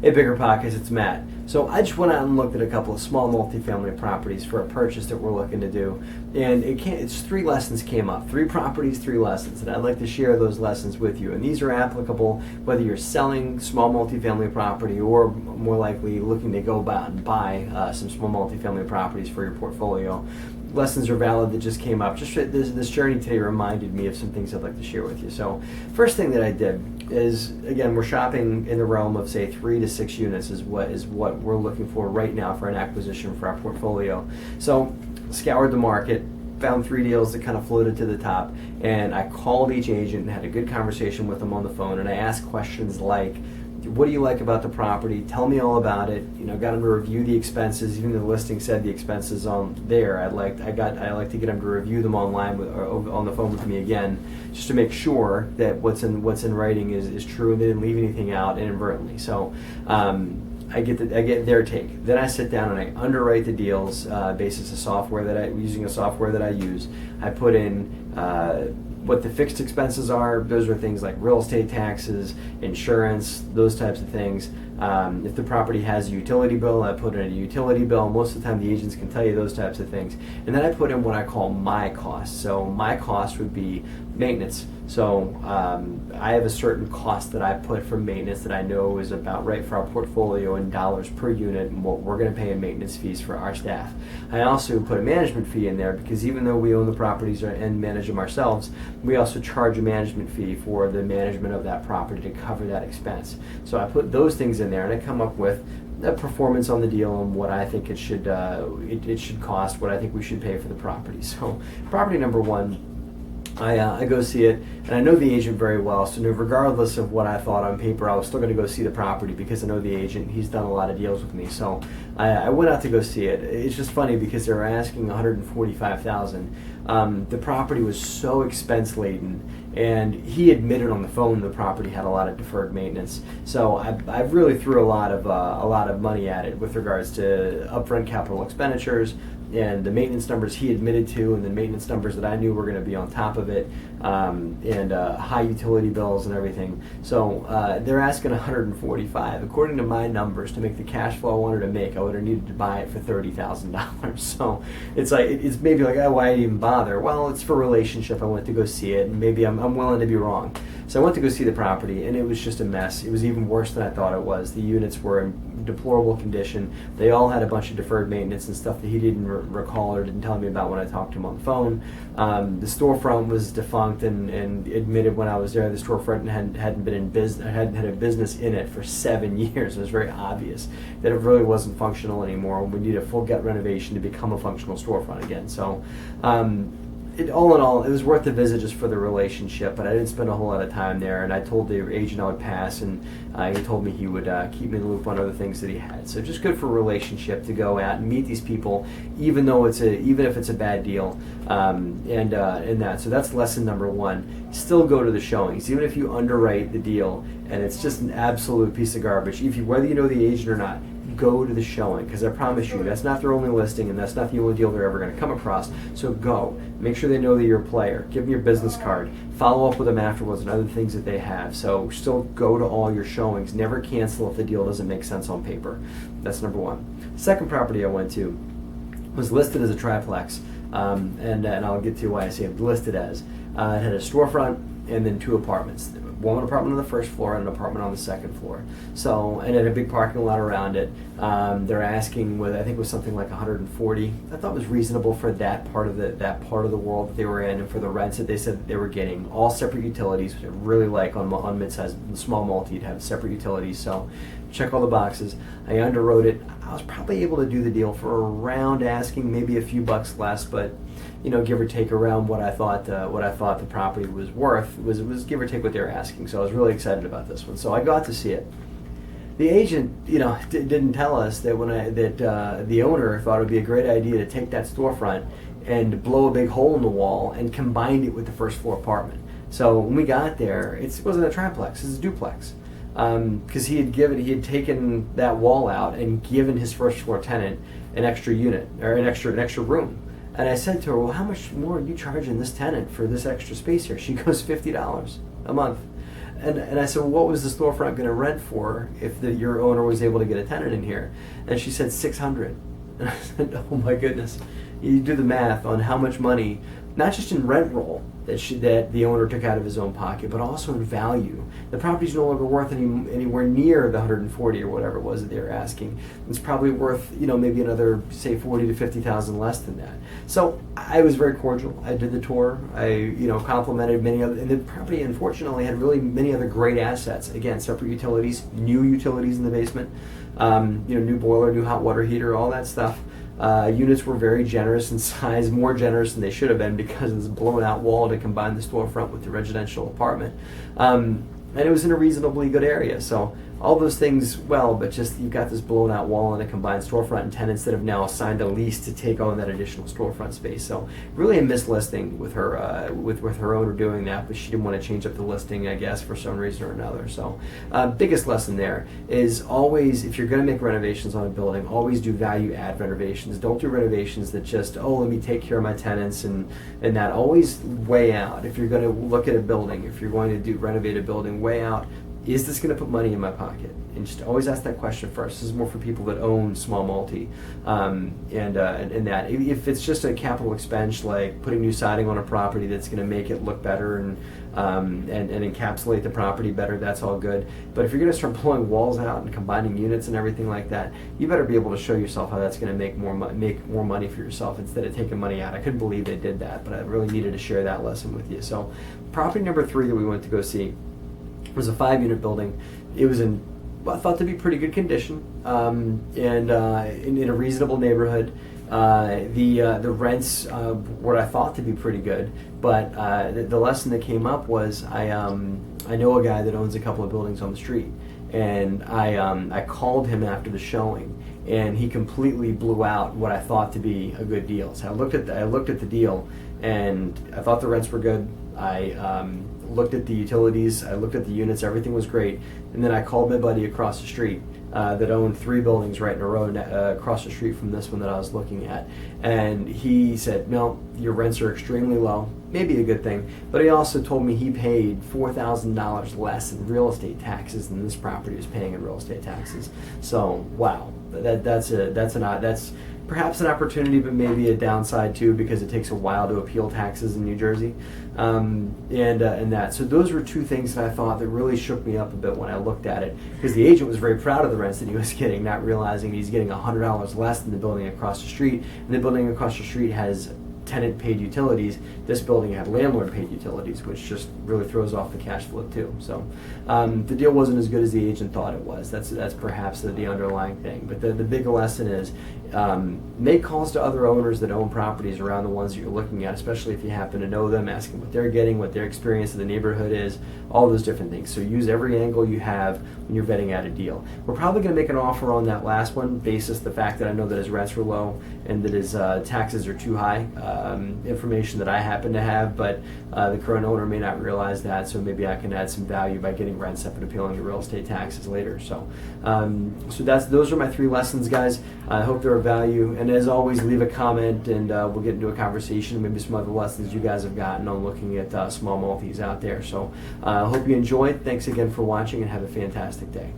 Hey, Bigger Pockets, it's Matt. So I just went out and looked at a couple of small multifamily properties for a purchase that we're looking to do, and it's 3 lessons came up, 3 properties, 3 lessons, and I'd like to share those lessons with you. And these are applicable whether you're selling small multifamily property or more likely looking to go out and buy some small multifamily properties for your portfolio. Lessons are valid that just came up. Just this journey today reminded me of some things I'd like to share with you. So first thing that I did is, again, we're shopping in the realm of say 3 to 6 units is what we're looking for right now for an acquisition for our portfolio. So scoured the market, found 3 deals that kind of floated to the top, and I called each agent and had a good conversation with them on the phone, and I asked questions like, what do you like about the property? Tell me all about it. Got them to review the expenses. Even though the listing said the expenses on there, I like to get them to review them online or on the phone with me again, just to make sure that what's in writing is true and they didn't leave anything out inadvertently. So I get their take. Then I sit down and I underwrite the deals basis of software using a software that I use. I put in what the fixed expenses are. Those are things like real estate taxes, insurance, those types of things. If the property has a utility bill, I put in a utility bill. Most of the time the agents can tell you those types of things. And then I put in what I call my cost. So my cost would be maintenance. So I have a certain cost that I put for maintenance that I know is about right for our portfolio in dollars per unit and what we're going to pay in maintenance fees for our staff. I also put a management fee in there because even though we own the properties and manage them ourselves, we also charge a management fee for the management of that property to cover that expense. So I put those things in there and I come up with a performance on the deal and what I think it should cost, what I think we should pay for the property. So property number 1, I go see it, and I know the agent very well, so regardless of what I thought on paper, I was still going to go see the property because I know the agent. He's done a lot of deals with me, so I went out to go see it. It's just funny because they were asking $145,000. The property was so expense laden, and he admitted on the phone the property had a lot of deferred maintenance. So I really threw a lot of money at it with regards to upfront capital expenditures, and the maintenance numbers he admitted to, and the maintenance numbers that I knew were going to be on top of it, and high utility bills and everything. So they're asking $145,000. According to my numbers, to make the cash flow I wanted to make, I would have needed to buy it for $30,000. So it's maybe like, oh, why even bother? Well, it's for relationship. I went to go see it, and maybe I'm willing to be wrong. So I went to go see the property, and it was just a mess. It was even worse than I thought it was. The units were in deplorable condition. They all had a bunch of deferred maintenance and stuff that he didn't recall or didn't tell me about when I talked to him on the phone. The storefront was defunct and admitted when I was there the storefront hadn't been in business, hadn't had a business in it for 7 years. It was very obvious that it really wasn't functional anymore. We need a full gut renovation to become a functional storefront again. So all in all, it was worth the visit just for the relationship, but I didn't spend a whole lot of time there, and I told the agent I would pass, and he told me he would keep me in the loop on other things that he had. So just good for a relationship to go out and meet these people, even if it's a bad deal, and that. So that's lesson number 1. Still go to the showings, even if you underwrite the deal and it's just an absolute piece of garbage. Whether you know the agent or not, go to the showing, because I promise you that's not their only listing and that's not the only deal they're ever going to come across. So go, make sure they know that you're a player, give them your business card, follow up with them afterwards and other things that they have. So still go to all your showings, never cancel if the deal doesn't make sense on paper. That's number 1. Second property I went to was listed as a triplex, and I'll get to why I say it listed as. It had a storefront and then 2 apartments. One apartment on the first floor and an apartment on the second floor. So, and it had a big parking lot around it. They're asking I think it was something like $140,000. I thought was reasonable for that part of the world that they were in, and for the rents that they said that they were getting. All separate utilities, which I really like on mid-sized, small multi, you'd have separate utilities. So, check all the boxes. I underwrote it. I was probably able to do the deal for around asking, maybe a few bucks less, but give or take around what I thought the property was worth. It was give or take what they were asking. So I was really excited about this one. So I got to see it. The agent, didn't tell us that the owner thought it would be a great idea to take that storefront and blow a big hole in the wall and combined it with the first floor apartment. So when we got there, it wasn't a triplex; it's a duplex. Because he had taken that wall out and given his first floor tenant an extra unit or an extra room. And I said to her, well, how much more are you charging this tenant for this extra space here? She goes, $50 a month. And I said, well, what was the storefront going to rent for if your owner was able to get a tenant in here? And she said 600. And I said, oh my goodness. You do the math on how much money, not just in rent roll that the owner took out of his own pocket, but also in value. The property's no longer worth anywhere near the 140 or whatever it was that they were asking. It's probably worth, maybe another, say, 40 to 50,000 less than that. So I was very cordial. I did the tour. I, complimented many other, and the property unfortunately had really many other great assets. Again, separate utilities, new utilities in the basement, new boiler, new hot water heater, all that stuff. Units were very generous in size, more generous than they should have been because of this blown out wall to combine the storefront with the residential apartment. And it was in a reasonably good area. So all those things, but just you've got this blown out wall and a combined storefront and tenants that have now signed a lease to take on that additional storefront space. So really a mislisting with her with her owner doing that, but she didn't want to change up the listing, I guess, for some reason or another. So biggest lesson there is always, if you're going to make renovations on a building, always do value add renovations. Don't do renovations that just, let me take care of my tenants and that. Always weigh out. If you're going to look at a building, if you're going to renovate a building, weigh out, is this going to put money in my pocket? And just always ask that question first. This is more for people that own small multi, and that. If it's just a capital expense like putting new siding on a property that's going to make it look better and encapsulate the property better, that's all good. But if you're going to start pulling walls out and combining units and everything like that, you better be able to show yourself how that's going to make more money for yourself instead of taking money out. I couldn't believe they did that, but I really needed to share that lesson with you. So, property number 3 that we went to go see was a 5-unit building. It was in what I thought to be pretty good condition, and in a reasonable neighborhood. The rents were I thought to be pretty good, but the lesson that came up was I know a guy that owns a couple of buildings on the street, and I called him after the showing, and he completely blew out what I thought to be a good deal. So I looked at the deal, and I thought the rents were good. I looked at the utilities, I looked at the units, everything was great. And then I called my buddy across the street that owned 3 buildings right in a row across the street from this one that I was looking at. And he said, no, your rents are extremely low, maybe a good thing. But he also told me he paid $4,000 less in real estate taxes than this property was paying in real estate taxes. So, wow, that's perhaps an opportunity, but maybe a downside too, because it takes a while to appeal taxes in New Jersey, and that. So those were 2 things that I thought that really shook me up a bit when I looked at it, because the agent was very proud of the rents that he was getting, not realizing he's getting $100 less than the building across the street, and the building across the street has tenant paid utilities. This building had landlord paid utilities, which just really throws off the cash flow too. So the deal wasn't as good as the agent thought it was. That's perhaps the underlying thing. But the bigger lesson is make calls to other owners that own properties around the ones that you're looking at, especially if you happen to know them, asking what they're getting, what their experience of the neighborhood is, all those different things. So use every angle you have when you're vetting out a deal. We're probably going to make an offer on that last one, basis the fact that I know that his rents were low and that his taxes are too high. Information that I happen to have, but the current owner may not realize that, so maybe I can add some value by getting rents up and appealing to real estate taxes later. So those are my 3 lessons, guys. I hope they're of value, and as always, leave a comment and we'll get into a conversation, maybe some other lessons you guys have gotten on looking at small multis out there. So I hope you enjoyed. Thanks again for watching, and have a fantastic day.